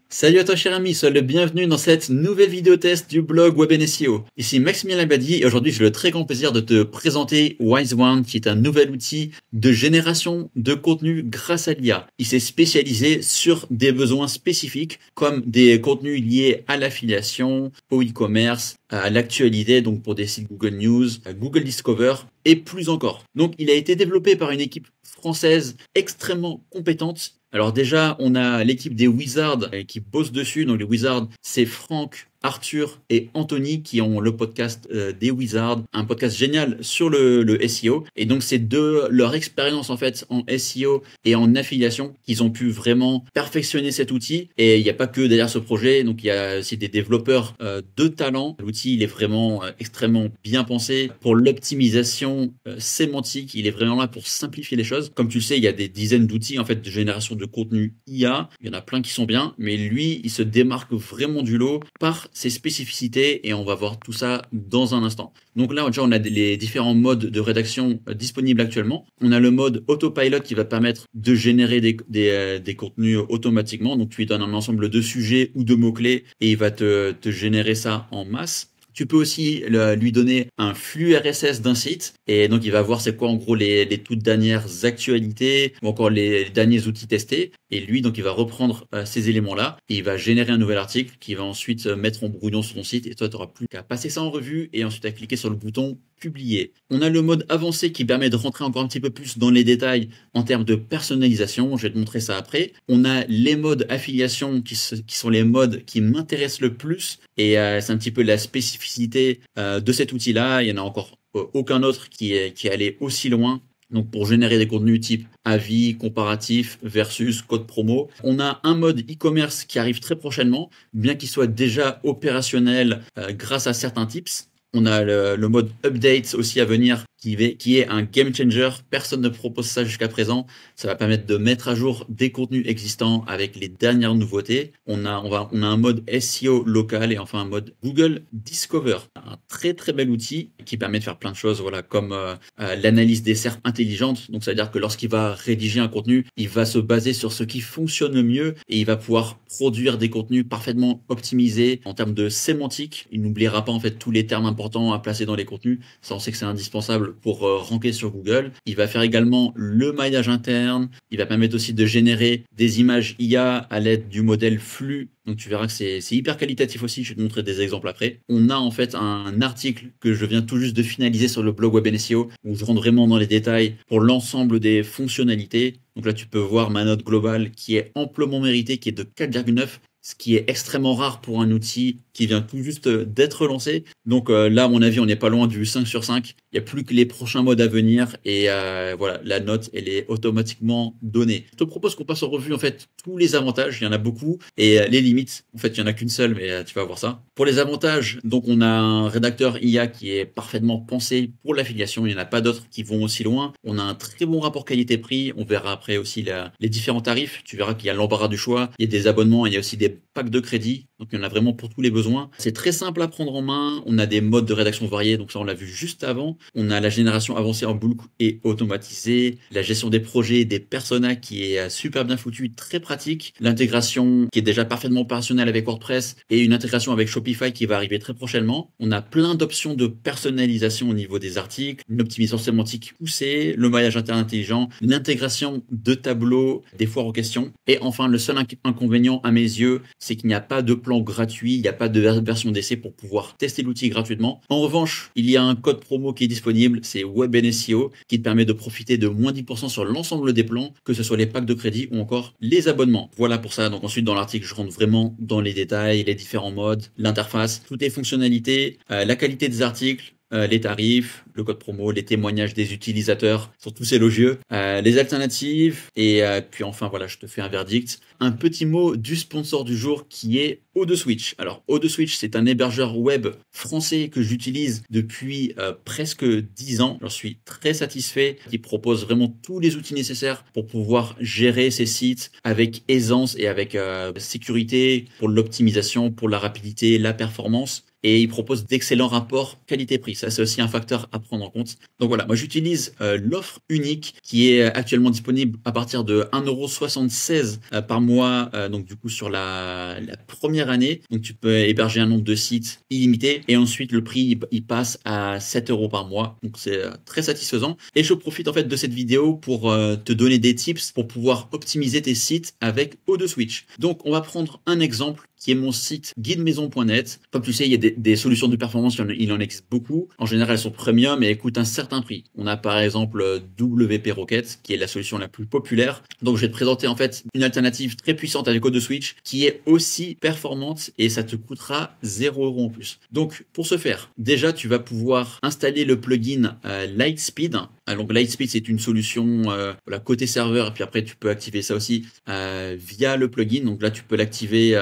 Salut à toi cher ami, sois le bienvenu dans cette nouvelle vidéo test du blog Web SEO. Ici Maximilien Labadie et aujourd'hui j'ai le très grand plaisir de te présenter WiseOne qui est un nouvel outil de génération de contenu grâce à l'IA. Il s'est spécialisé sur des besoins spécifiques comme des contenus liés à l'affiliation, au e-commerce, à l'actualité, donc pour des sites Google News, Google Discover et plus encore. Donc il a été développé par une équipe française extrêmement compétente. Alors déjà, on a l'équipe des Wizards qui bosse dessus. Donc les Wizards, c'est Franck, Arthur et Anthony qui ont le podcast des Wizards, un podcast génial sur le SEO. Et donc c'est de leur expérience en fait en SEO et en affiliation qu'ils ont pu vraiment perfectionner cet outil. Et il n'y a pas que derrière ce projet, donc il y a aussi des développeurs de talent. L'outil il est vraiment extrêmement bien pensé pour l'optimisation sémantique. Il est vraiment là pour simplifier les choses. Comme tu le sais, il y a des dizaines d'outils en fait de génération de contenu IA. Il y en a plein qui sont bien, mais lui il se démarque vraiment du lot par ses spécificités et on va voir tout ça dans un instant. Donc là, déjà, on a les différents modes de rédaction disponibles actuellement. On a le mode autopilot qui va permettre de générer des contenus automatiquement. Donc tu lui donnes un ensemble de sujets ou de mots-clés et il va te générer ça en masse. Tu peux aussi lui donner un flux RSS d'un site et donc il va voir c'est quoi en gros les toutes dernières actualités ou encore les derniers outils testés et lui donc il va reprendre ces éléments-là et il va générer un nouvel article qui va ensuite mettre en brouillon sur ton site et toi tu n'auras plus qu'à passer ça en revue et ensuite à cliquer sur le bouton publier. On a le mode avancé qui permet de rentrer encore un petit peu plus dans les détails en termes de personnalisation, je vais te montrer ça après. On a les modes affiliation qui sont les modes qui m'intéressent le plus et c'est un petit peu la spécificité de cet outil-là. Il y en a encore aucun autre qui est allé aussi loin. Donc pour générer des contenus type avis, comparatif, versus, code promo. On a un mode e-commerce qui arrive très prochainement, bien qu'il soit déjà opérationnel grâce à certains tips. On a le mode update aussi à venir qui est un game changer. Personne ne propose ça jusqu'à présent. Ça va permettre de mettre à jour des contenus existants avec les dernières nouveautés. On a un mode SEO local et enfin un mode Google Discover. Un très très bel outil qui permet de faire plein de choses, voilà, comme l'analyse des SERP intelligente. Donc ça veut dire que lorsqu'il va rédiger un contenu, il va se baser sur ce qui fonctionne le mieux et il va pouvoir produire des contenus parfaitement optimisés en termes de sémantique. Il n'oubliera pas en fait tous les termes importants à placer dans les contenus. Ça, on sait que c'est indispensable pour ranker sur Google. Il va faire également le maillage interne. Il va permettre aussi de générer des images IA à l'aide du modèle flux. Donc tu verras que c'est hyper qualitatif aussi. Je vais te montrer des exemples après. On a en fait un article que je viens tout juste de finaliser sur le blog Web SEO où je rentre vraiment dans les détails pour l'ensemble des fonctionnalités. Donc là, tu peux voir ma note globale qui est amplement méritée, qui est de 4,9. Ce qui est extrêmement rare pour un outil qui vient tout juste d'être lancé. Donc là, à mon avis, on n'est pas loin du 5 sur 5. Il n'y a plus que les prochains modes à venir et voilà, la note, elle est automatiquement donnée. Je te propose qu'on passe en revue en fait tous les avantages, il y en a beaucoup, et les limites. En fait, il n'y en a qu'une seule, mais tu vas voir ça. Pour les avantages, donc on a un rédacteur IA qui est parfaitement pensé pour l'affiliation. Il n'y en a pas d'autres qui vont aussi loin. On a un très bon rapport qualité-prix. On verra après aussi les différents tarifs. Tu verras qu'il y a l'embarras du choix. Il y a des abonnements, il y a aussi des packs de crédit. Donc il y en a vraiment pour tous les besoins. C'est très simple à prendre en main. On a des modes de rédaction variés. Donc ça, on l'a vu juste avant. On a la génération avancée en bulk et automatisée. La gestion des projets, des personas qui est super bien foutue, très pratique. L'intégration qui est déjà parfaitement opérationnelle avec WordPress et une intégration avec Shopify qui va arriver très prochainement. On a plein d'options de personnalisation au niveau des articles, une optimisation sémantique poussée, le maillage interne intelligent, une intégration de tableaux, des foires aux questions. Et enfin, le seul inconvénient à mes yeux, c'est qu'il n'y a pas de plan gratuit, il n'y a pas de version d'essai pour pouvoir tester l'outil gratuitement. En revanche, il y a un code promo qui est disponible, c'est WebNSEO, qui te permet de profiter de moins 10% sur l'ensemble des plans, que ce soit les packs de crédit ou encore les abonnements. Voilà pour ça. Donc ensuite, dans l'article, je rentre vraiment dans les détails, les différents modes, l'interface, toutes les fonctionnalités, la qualité des articles, les tarifs, le code promo, les témoignages des utilisateurs sont tous élogieux, les alternatives et puis enfin voilà, je te fais un verdict. Un petit mot du sponsor du jour qui est O2Switch. Alors O2Switch, c'est un hébergeur web français que j'utilise depuis presque 10 ans. J'en suis très satisfait. Il propose vraiment tous les outils nécessaires pour pouvoir gérer ses sites avec aisance et avec sécurité pour l'optimisation, pour la rapidité, la performance. et il propose d'excellents rapports qualité-prix. Ça, c'est aussi un facteur à prendre en compte. Donc voilà, moi j'utilise l'offre unique qui est actuellement disponible à partir de 1,76 € par mois, donc du coup sur la première année. Donc tu peux héberger un nombre de sites illimité et ensuite le prix il passe à 7 € par mois. Donc c'est très satisfaisant. Et je profite en fait de cette vidéo pour te donner des tips pour pouvoir optimiser tes sites avec O2 Switch. Donc on va prendre un exemple qui est mon site guidemaison.net. Comme tu sais, il y a des solutions de performance, il en existe beaucoup. En général, elles sont premium et elles coûtent un certain prix. On a par exemple WP Rocket, qui est la solution la plus populaire. Donc je vais te présenter en fait une alternative très puissante avec O2 Switch, qui est aussi performante et ça te coûtera 0 € en plus. Donc pour ce faire, déjà tu vas pouvoir installer le plugin Lightspeed. Donc Lightspeed, c'est une solution voilà, côté serveur, et puis après tu peux activer ça aussi via le plugin. Donc là tu peux l'activer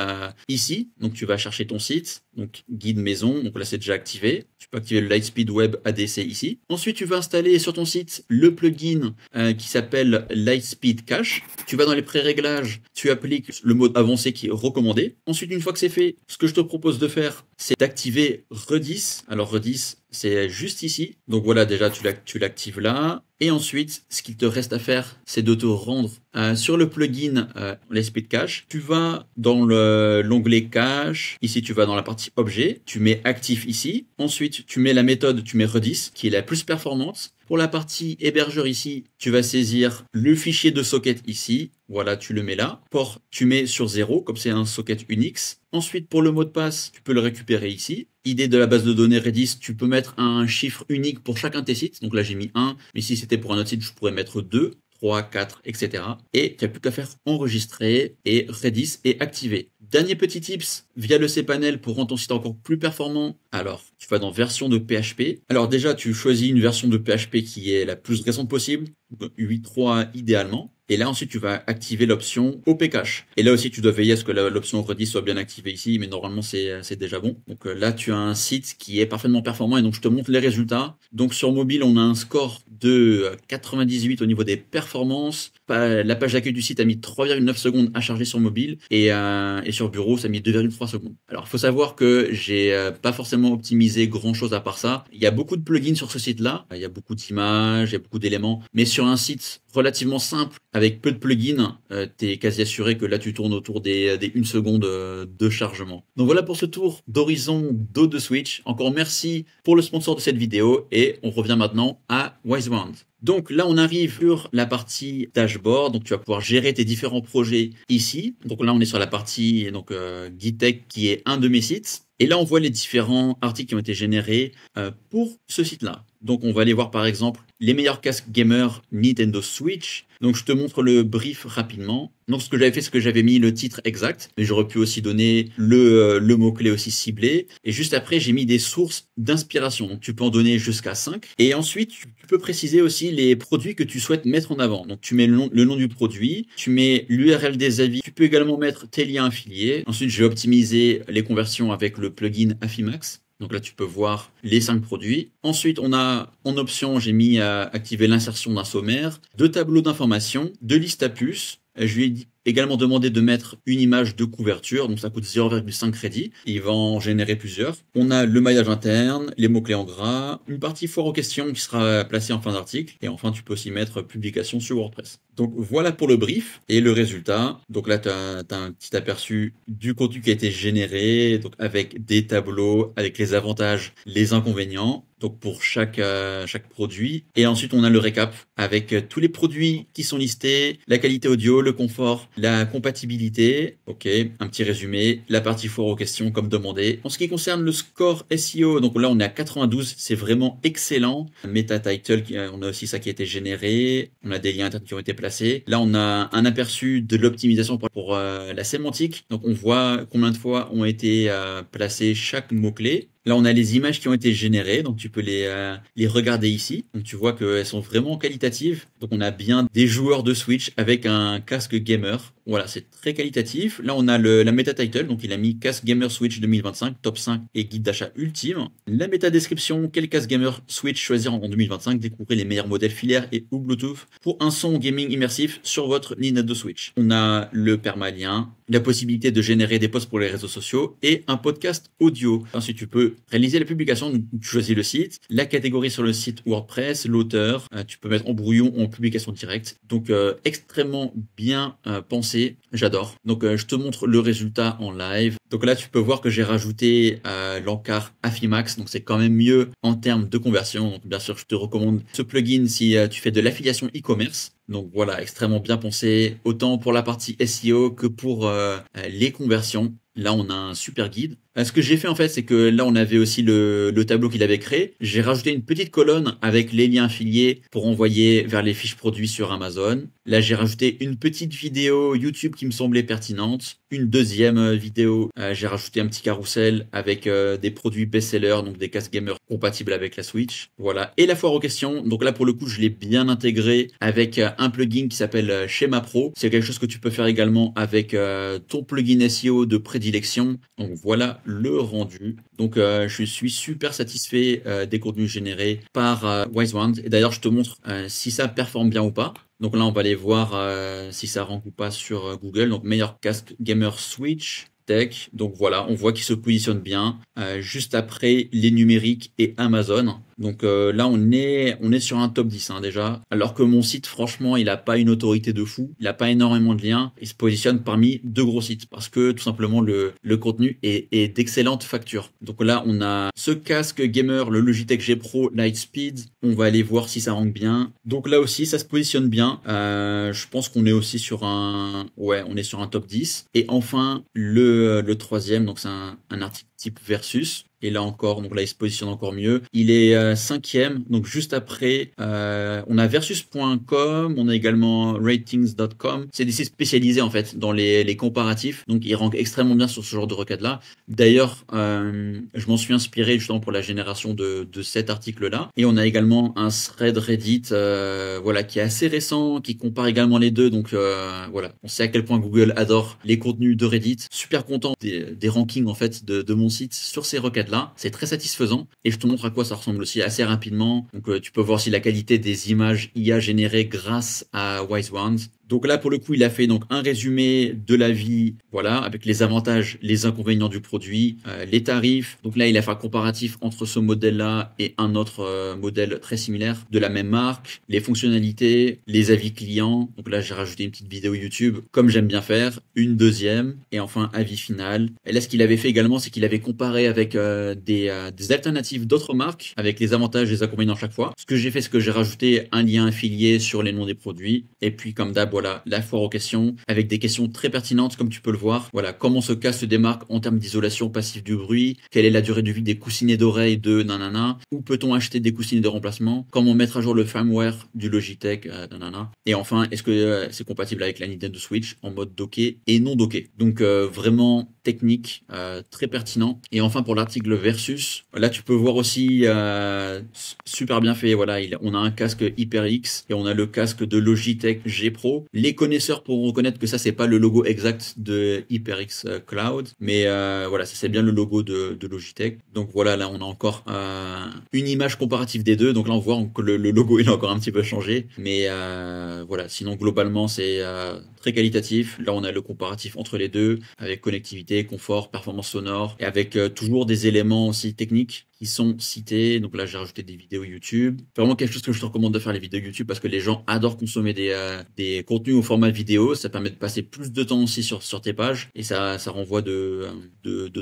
ici. Donc tu vas chercher ton site, donc guide maison, donc là c'est déjà activé. Tu peux activer le Lightspeed Web ADC ici. Ensuite tu vas installer sur ton site le plugin qui s'appelle Lightspeed Cache. Tu vas dans les pré-réglages, tu appliques le mode avancé qui est recommandé. Ensuite une fois que c'est fait, ce que je te propose de faire, c'est d'activer Redis. Alors Redis, c'est juste ici. Donc voilà, déjà tu l'actives là. Et ensuite, ce qu'il te reste à faire, c'est de te rendre sur le plugin Lightspeed Cache. Tu vas dans l'onglet Cache. Ici, tu vas dans la partie objet. Tu mets actif ici. Ensuite, tu mets la méthode, tu mets Redis, qui est la plus performante. Pour la partie hébergeur ici, tu vas saisir le fichier de socket ici. Voilà, tu le mets là. Port, tu mets sur 0, comme c'est un socket Unix. Ensuite, pour le mot de passe, tu peux le récupérer ici. Idée de la base de données Redis, tu peux mettre un chiffre unique pour chacun de tes sites. Donc là, j'ai mis 1, mais si c'était pour un autre site, je pourrais mettre 2, 3, 4, etc. Et tu n'as plus qu'à faire enregistrer et Redis est activé. Dernier petit tips, via le cPanel pour rendre ton site encore plus performant. Alors, tu vas dans version de PHP. Alors déjà, tu choisis une version de PHP qui est la plus récente possible, 8.3 idéalement. Et là, ensuite, tu vas activer l'option OP Cache. Et là aussi, tu dois veiller à ce que l'option Redis soit bien activée ici, mais normalement, c'est déjà bon. Donc là, tu as un site qui est parfaitement performant et donc je te montre les résultats. Donc sur mobile, on a un score de 98 au niveau des performances. La page d'accueil du site a mis 3,9 secondes à charger sur mobile et sur bureau, ça a mis 2,3 secondes. Alors, il faut savoir que j'ai pas forcément optimisé grand chose à part ça. Il y a beaucoup de plugins sur ce site-là. Il y a beaucoup d'images, il y a beaucoup d'éléments. Mais sur un site relativement simple, avec peu de plugins, tu es quasi assuré que là, tu tournes autour des 1 seconde de chargement. Donc voilà pour ce tour d'horizon d'O2 Switch. Encore merci pour le sponsor de cette vidéo et on revient maintenant à WiseWand. Donc là, on arrive sur la partie dashboard. Donc tu vas pouvoir gérer tes différents projets ici. Donc là, on est sur la partie GuideTech qui est un de mes sites. Et là, on voit les différents articles qui ont été générés pour ce site-là. Donc on va aller voir par exemple les meilleurs casques gamer Nintendo Switch. Donc je te montre le brief rapidement. Donc ce que j'avais fait, c'est que j'avais mis le titre exact, mais j'aurais pu aussi donner le mot-clé aussi ciblé. Et juste après, j'ai mis des sources d'inspiration. Donc tu peux en donner jusqu'à 5. Et ensuite, tu peux préciser aussi les produits que tu souhaites mettre en avant. Donc tu mets le nom du produit, tu mets l'URL des avis. Tu peux également mettre tes liens affiliés. Ensuite, je vais optimiser les conversions avec le plugin Affimax. Donc là, tu peux voir les 5 produits. Ensuite, on a en option, j'ai mis à activer l'insertion d'un sommaire, 2 tableaux d'information, 2 listes à puces. Je lui ai également demandé de mettre une image de couverture, donc ça coûte 0,5 crédit. Il va en générer plusieurs. On a le maillage interne, les mots-clés en gras, une partie foire aux questions qui sera placée en fin d'article. Et enfin, tu peux aussi mettre publication sur WordPress. Donc voilà pour le brief et le résultat. Donc là, tu as un petit aperçu du contenu qui a été généré, donc avec des tableaux, avec les avantages, les inconvénients. Donc pour chaque produit. Et ensuite, on a le récap avec tous les produits qui sont listés, la qualité audio, le confort, la compatibilité. Ok, un petit résumé, la partie foire aux questions comme demandé. En ce qui concerne le score SEO, donc là on est à 92, c'est vraiment excellent. Meta title, on a aussi ça qui a été généré. On a des liens internes qui ont été placés. Là on a un aperçu de l'optimisation pour la sémantique. Donc on voit combien de fois ont été placés chaque mot-clé. Là, on a les images qui ont été générées, donc tu peux les regarder ici. Donc tu vois qu'elles sont vraiment qualitatives. Donc on a bien des joueurs de Switch avec un casque gamer. Voilà, c'est très qualitatif. Là, on a la meta title, donc il a mis casque gamer Switch 2025, top 5 et guide d'achat ultime. La méta description, quel casque gamer Switch choisir en 2025, découvrez les meilleurs modèles filaires et ou Bluetooth pour un son gaming immersif sur votre Nintendo Switch. On a le permalien, la possibilité de générer des posts pour les réseaux sociaux et un podcast audio. Ensuite, tu peux peux réaliser la publication, donc tu choisis le site, la catégorie sur le site WordPress, l'auteur, tu peux mettre en brouillon ou en publication directe. Donc extrêmement bien pensé, j'adore. Donc je te montre le résultat en live. Donc là tu peux voir que j'ai rajouté l'encart Affimax, donc c'est quand même mieux en termes de conversion. Donc bien sûr je te recommande ce plugin si tu fais de l'affiliation e-commerce. Donc voilà, extrêmement bien pensé, autant pour la partie SEO que pour les conversions. Là, on a un super guide. Ce que j'ai fait en fait, c'est que là, on avait aussi le tableau qu'il avait créé. J'ai rajouté une petite colonne avec les liens affiliés pour envoyer vers les fiches produits sur Amazon. Là, j'ai rajouté une petite vidéo YouTube qui me semblait pertinente. Une deuxième vidéo, j'ai rajouté un petit carrousel avec des produits best-sellers, donc des casques gamers compatibles avec la Switch. Voilà. Et la foire aux questions. Donc là, pour le coup, je l'ai bien intégré avec un plugin qui s'appelle Schema Pro. C'est quelque chose que tu peux faire également avec ton plugin SEO de prédilection. Donc voilà le rendu. Donc je suis super satisfait des contenus générés par WiseWand. Et d'ailleurs, je te montre si ça performe bien ou pas. Donc là, on va aller voir si ça rank ou pas sur Google. Donc meilleur casque gamer Switch Tech. Donc voilà, on voit qu'il se positionne bien juste après les numériques et Amazon. Donc là, on est sur un top 10 déjà. Alors que mon site, franchement, il n'a pas une autorité de fou. Il n'a pas énormément de liens. Il se positionne parmi deux gros sites parce que tout simplement, le contenu est d'excellente facture. Donc là, on a ce casque gamer, le Logitech G Pro Lightspeed. On va aller voir si ça rank bien. Donc là aussi, ça se positionne bien. Je pense qu'on est aussi sur on est sur un top 10. Et enfin, le troisième, donc c'est un article type Versus. Et là encore, donc là il se positionne encore mieux. Il est cinquième, donc juste après, on a versus.com, on a également ratings.com. C'est des sites spécialisés en fait dans les comparatifs, donc ils rankent extrêmement bien sur ce genre de requêtes-là. D'ailleurs, je m'en suis inspiré justement pour la génération de cet article-là. Et on a également un thread Reddit, voilà, qui est assez récent, qui compare également les deux. Donc voilà, on sait à quel point Google adore les contenus de Reddit. Super content des rankings en fait de mon site sur ces requêtes là, c'est très satisfaisant et je te montre à quoi ça ressemble aussi assez rapidement. Donc tu peux voir aussi la qualité des images IA générées grâce à WiseWand. Donc là, pour le coup, il a fait donc un résumé de l'avis, voilà, avec les avantages, les inconvénients du produit, les tarifs. Donc là, il a fait un comparatif entre ce modèle-là et un autre modèle très similaire de la même marque, les fonctionnalités, les avis clients. Donc là, j'ai rajouté une petite vidéo YouTube, comme j'aime bien faire, une deuxième, et enfin, avis final. Et là, ce qu'il avait fait également, c'est qu'il avait comparé avec des alternatives d'autres marques, avec les avantages et les inconvénients chaque fois. Ce que j'ai fait, c'est que j'ai rajouté un lien affilié sur les noms des produits, et puis comme d'hab, voilà, la foire aux questions, avec des questions très pertinentes, comme tu peux le voir. Voilà, comment ce casque se démarque en termes d'isolation passive du bruit? Quelle est la durée de vie des coussinets d'oreilles de nanana? Où peut-on acheter des coussinets de remplacement? Comment mettre à jour le firmware du Logitech nanana? Et enfin, est-ce que c'est compatible avec la Nintendo Switch en mode docké et non docké? Donc vraiment technique, très pertinent. Et enfin, pour l'article Versus, là, tu peux voir aussi super bien fait. Voilà, on a un casque HyperX et on a le casque de Logitech G Pro. Les connaisseurs pourront reconnaître que ça, c'est pas le logo exact de HyperX Cloud, mais voilà, ça c'est bien le logo de Logitech. Donc voilà, là, on a encore une image comparative des deux. Donc là, on voit que le logo, il a encore un petit peu changé, mais voilà, sinon, globalement, c'est très qualitatif. Là, on a le comparatif entre les deux, avec connectivité, confort, performance sonore, et avec toujours des éléments aussi techniques qui sont cités. Donc là, j'ai rajouté des vidéos YouTube. Vraiment quelque chose que je te recommande de faire, les vidéos YouTube, parce que les gens adorent consommer des contenus au format vidéo. Ça permet de passer plus de temps aussi sur tes pages, et ça renvoie de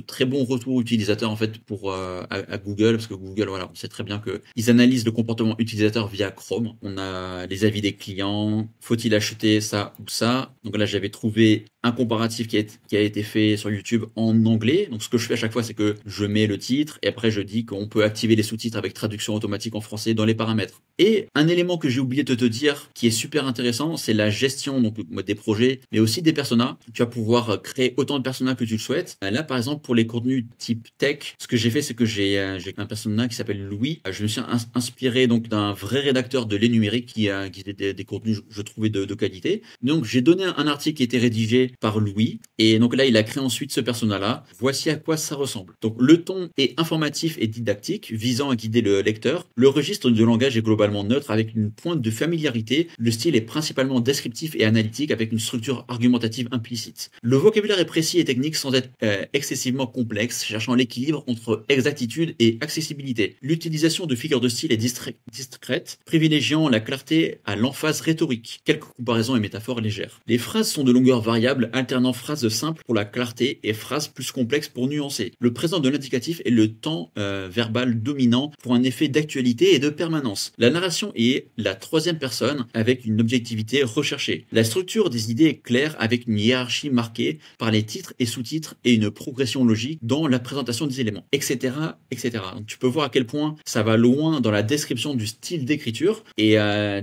très bons retours utilisateurs en fait pour à Google, parce que Google, voilà, on sait très bien que ils analysent le comportement utilisateur via Chrome. On a les avis des clients. Faut-il acheter ça ou ça? Donc là, j'avais trouvé un comparatif qui a été fait sur YouTube en anglais. Donc ce que je fais à chaque fois, c'est que je mets le titre et après je dis qu'on peut activer les sous-titres avec traduction automatique en français dans les paramètres. Et un élément que j'ai oublié de te dire qui est super intéressant, c'est la gestion donc des projets, mais aussi des personas. Tu vas pouvoir créer autant de personas que tu le souhaites. Là, par exemple, pour les contenus type tech, ce que j'ai fait, c'est que j'ai un persona qui s'appelle Louis. Je me suis inspiré donc d'un vrai rédacteur de Les Numériques qui faisait des contenus, je trouvais, de qualité. Donc j'ai donné un article qui était rédigé par Louis. Et donc là, il a créé ensuite ce persona-là. Voici à quoi ça ressemble. Donc le ton est informatif et didactique, visant à guider le lecteur. Le registre de langage est globalement neutre avec une pointe de familiarité. Le style est principalement descriptif et analytique avec une structure argumentative implicite. Le vocabulaire est précis et technique sans être excessivement complexe, cherchant l'équilibre entre exactitude et accessibilité. L'utilisation de figures de style est discrète, privilégiant la clarté à l'emphase rhétorique. Quelques comparaisons et métaphores légères. Les phrases sont de longueur variable, alternant phrases simples pour la clarté et phrases plus complexes pour nuancer. Le présent de l'indicatif est le temps verbal dominant pour un effet d'actualité et de permanence. La narration est la troisième personne avec une objectivité recherchée. La structure des idées est claire avec une hiérarchie marquée par les titres et sous-titres et une progression logique dans la présentation des éléments, etc., etc. Donc tu peux voir à quel point ça va loin dans la description du style d'écriture et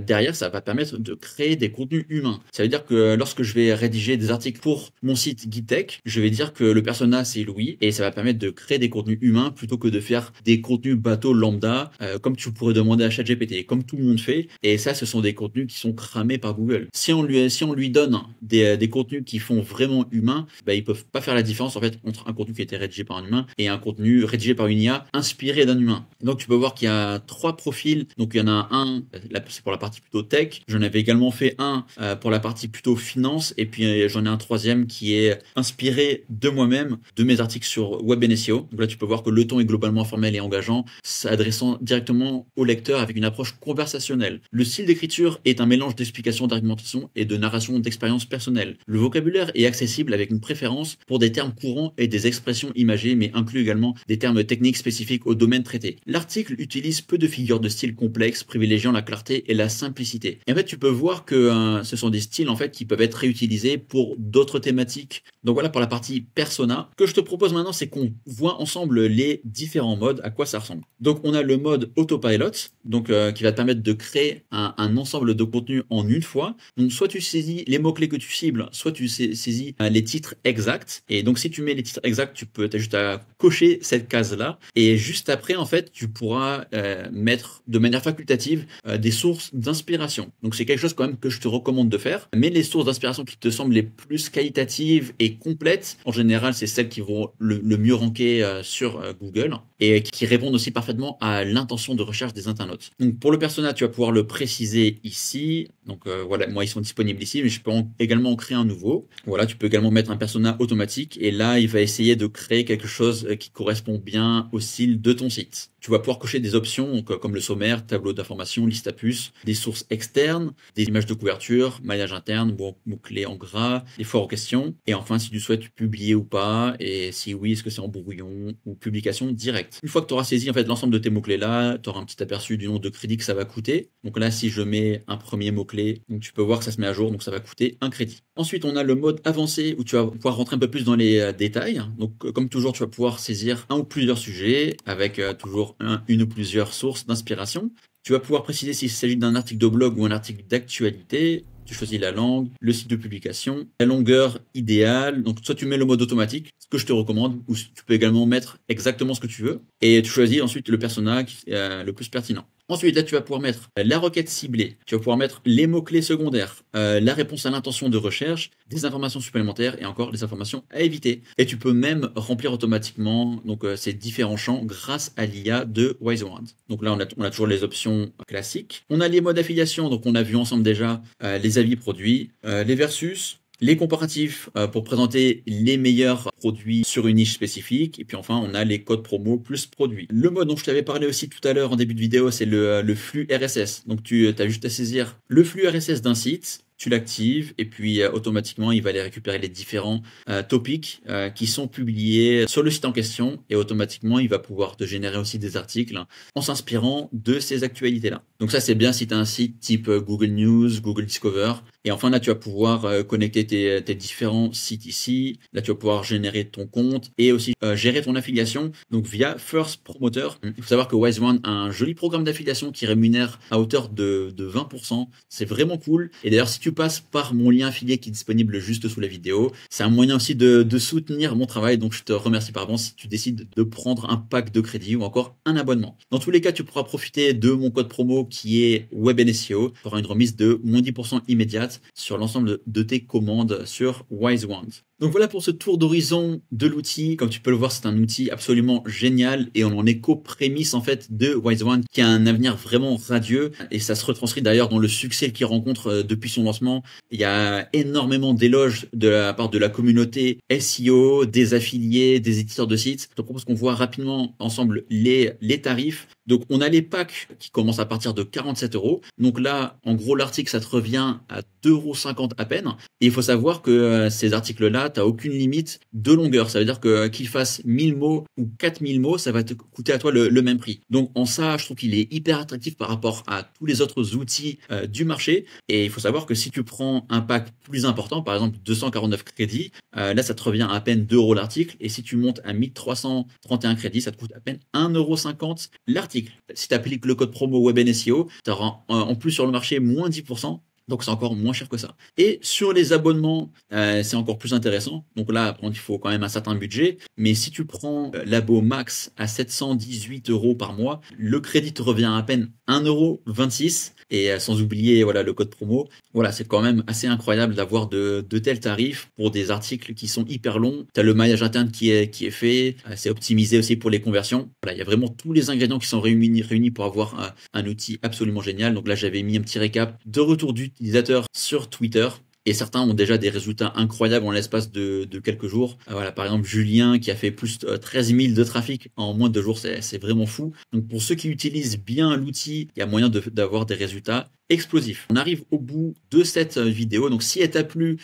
derrière ça va permettre de créer des contenus humains. Ça veut dire que lorsque je vais rédiger des articles pour mon site GuideTech, je vais dire que le persona c'est Louis et ça va permettre de créer des contenus humains plutôt que de faire des contenus bateau lambda comme tu pourrais demander à ChatGPT, comme tout le monde fait. Et ça, ce sont des contenus qui sont cramés par Google. Si on lui donne des contenus qui font vraiment humains, bah, ils peuvent pas faire la différence en fait entre un contenu qui a été rédigé par un humain et un contenu rédigé par une IA inspiré d'un humain. Donc tu peux voir qu'il y a 3 profils. Donc il y en a un, c'est pour la partie plutôt tech. J'en avais également fait un pour la partie plutôt finance et puis j'en ai un troisième qui est inspiré de moi-même, de mes articles sur Web and SEO. Donc là tu peux voir que le ton est globalement formel et engageant, s'adressant directement au lecteur avec une approche conversationnelle. Le style d'écriture est un mélange d'explications, d'argumentation et de narration d'expériences personnelles. Le vocabulaire est accessible avec une préférence pour des termes courants et des expressions imagées, mais inclut également des termes techniques spécifiques au domaine traité. L'article utilise peu de figures de style complexes, privilégiant la clarté et la simplicité. Et en fait, tu peux voir que ce sont des styles en fait qui peuvent être réutilisés pour d'autres thématiques. Donc voilà pour la partie persona. Ce que je te propose maintenant, c'est qu'on voit ensemble les différents modes, à quoi ça ressemble. Donc on a le mode autopilot, donc qui va te permettre de créer un ensemble de contenu en une fois. Donc soit tu saisis les mots-clés que tu cibles, soit tu saisis les titres exacts. Et donc si tu mets les titres exacts, t'as juste à cocher cette case-là. Et juste après, en fait, tu pourras mettre de manière facultative des sources d'inspiration. Donc c'est quelque chose quand même que je te recommande de faire. Mais les sources d'inspiration qui te semblent les plus qualitatives et complètes, en général, c'est celles qui vont le mieux ranker sur Google et qui répondent aussi parfaitement à l'intention de recherche des internautes. Donc pour le persona, tu vas pouvoir le préciser ici. Donc voilà, moi ils sont disponibles ici, mais je peux également en créer un nouveau. Voilà, tu peux également mettre un persona automatique et là il va essayer de créer quelque chose qui correspond bien au style de ton site. Tu vas pouvoir cocher des options donc, comme le sommaire, tableau d'information, liste à puces, des sources externes, des images de couverture, maillage interne, mots-clés en gras, des foires aux questions. Et enfin, si tu souhaites publier ou pas, et si oui, est-ce que c'est en brouillon ou publication directe. Une fois que tu auras saisi en fait l'ensemble de tes mots-clés là, tu auras un petit aperçu du nombre de crédits que ça va coûter. Donc là, si je mets un premier mot-clé, donc tu peux voir que ça se met à jour, donc ça va coûter un crédit. Ensuite, on a le mode avancé où tu vas pouvoir rentrer un peu plus dans les détails. Donc comme toujours, tu vas pouvoir saisir un ou plusieurs sujets avec toujours une ou plusieurs sources d'inspiration. Tu vas pouvoir préciser s'il s'agit d'un article de blog ou un article d'actualité. Tu choisis la langue, le site de publication, la longueur idéale. Donc, soit tu mets le mode automatique, ce que je te recommande, ou tu peux également mettre exactement ce que tu veux. Et tu choisis ensuite le persona le plus pertinent. Ensuite, là, tu vas pouvoir mettre la requête ciblée, tu vas pouvoir mettre les mots-clés secondaires, la réponse à l'intention de recherche, des informations supplémentaires et encore des informations à éviter. Et tu peux même remplir automatiquement donc, ces différents champs grâce à l'IA de WiseWand. Donc là, on a toujours les options classiques. On a les modes d'affiliation, donc on a vu ensemble déjà les avis produits, les versus, les comparatifs pour présenter les meilleurs produits sur une niche spécifique. Et puis enfin, on a les codes promo plus produits. Le mode dont je t'avais parlé aussi tout à l'heure en début de vidéo, c'est le flux RSS. Donc tu as juste à saisir le flux RSS d'un site. Tu l'actives et puis automatiquement il va aller récupérer les différents topics qui sont publiés sur le site en question et automatiquement il va pouvoir te générer aussi des articles en s'inspirant de ces actualités là. Donc ça c'est bien si tu as un site type Google News, Google Discover. Et enfin là tu vas pouvoir connecter tes différents sites ici. Là tu vas pouvoir générer ton compte et aussi gérer ton affiliation donc via First Promoter. Il faut savoir que WiseOne a un joli programme d'affiliation qui rémunère à hauteur de 20%. C'est vraiment cool. Et d'ailleurs si tu passes par mon lien affilié qui est disponible juste sous la vidéo, c'est un moyen aussi de soutenir mon travail. Donc je te remercie par avance si tu décides de prendre un pack de crédit ou encore un abonnement. Dans tous les cas, tu pourras profiter de mon code promo qui est Web and SEO. Tu auras une remise de moins 10% immédiate stats sur l'ensemble de tes commandes sur WiseWand. Donc voilà pour ce tour d'horizon de l'outil. Comme tu peux le voir, c'est un outil absolument génial et on en est qu'aux prémices en fait de WiseWand qui a un avenir vraiment radieux et ça se retranscrit d'ailleurs dans le succès qu'il rencontre depuis son lancement. Il y a énormément d'éloges de la part de la communauté SEO, des affiliés, des éditeurs de sites. Je te propose qu'on voit rapidement ensemble les tarifs. Donc on a les packs qui commencent à partir de 47 €. Donc là, en gros, l'article, ça te revient à 2,50 € à peine. Et il faut savoir que ces articles-là, tu n'as aucune limite de longueur. Ça veut dire que qu'ils fassent 1000 mots ou 4000 mots, ça va te coûter à toi le même prix. Donc en ça, je trouve qu'il est hyper attractif par rapport à tous les autres outils du marché. Et il faut savoir que si tu prends un pack plus important, par exemple 249 crédits, là, ça te revient à peine 2 € l'article. Et si tu montes à 1331 crédits, ça te coûte à peine 1,50 € l'article. Si tu appliques le code promo WebNSEO, tu auras en plus sur le marché moins 10%. Donc c'est encore moins cher que ça. Et sur les abonnements, c'est encore plus intéressant. Donc là, il faut quand même un certain budget. Mais si tu prends l'abo max à 718 € par mois, le crédit te revient à peine 1,26 €. Et sans oublier voilà, le code promo. Voilà, c'est quand même assez incroyable d'avoir de tels tarifs pour des articles qui sont hyper longs. Tu as le maillage interne qui est fait. C'est optimisé aussi pour les conversions. Voilà, il y a vraiment tous les ingrédients qui sont réunis pour avoir un outil absolument génial. Donc là, j'avais mis un petit récap de retour d'utilisateurs sur Twitter. Et certains ont déjà des résultats incroyables en l'espace de quelques jours. Voilà, par exemple, Julien qui a fait plus de 13 000 de trafic en moins de 2 jours, c'est vraiment fou. Donc pour ceux qui utilisent bien l'outil, il y a moyen d'avoir des résultats explosifs. On arrive au bout de cette vidéo. Donc si elle t'a plu,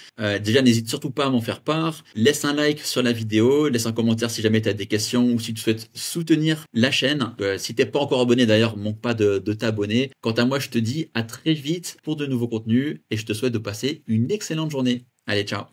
déjà n'hésite surtout pas à m'en faire part. Laisse un like sur la vidéo, laisse un commentaire si jamais tu as des questions ou si tu souhaites soutenir la chaîne. Si t'es pas encore abonné d'ailleurs, manque pas de t'abonner. Quant à moi, je te dis à très vite pour de nouveaux contenus et je te souhaite de passer une excellente journée. Allez, ciao!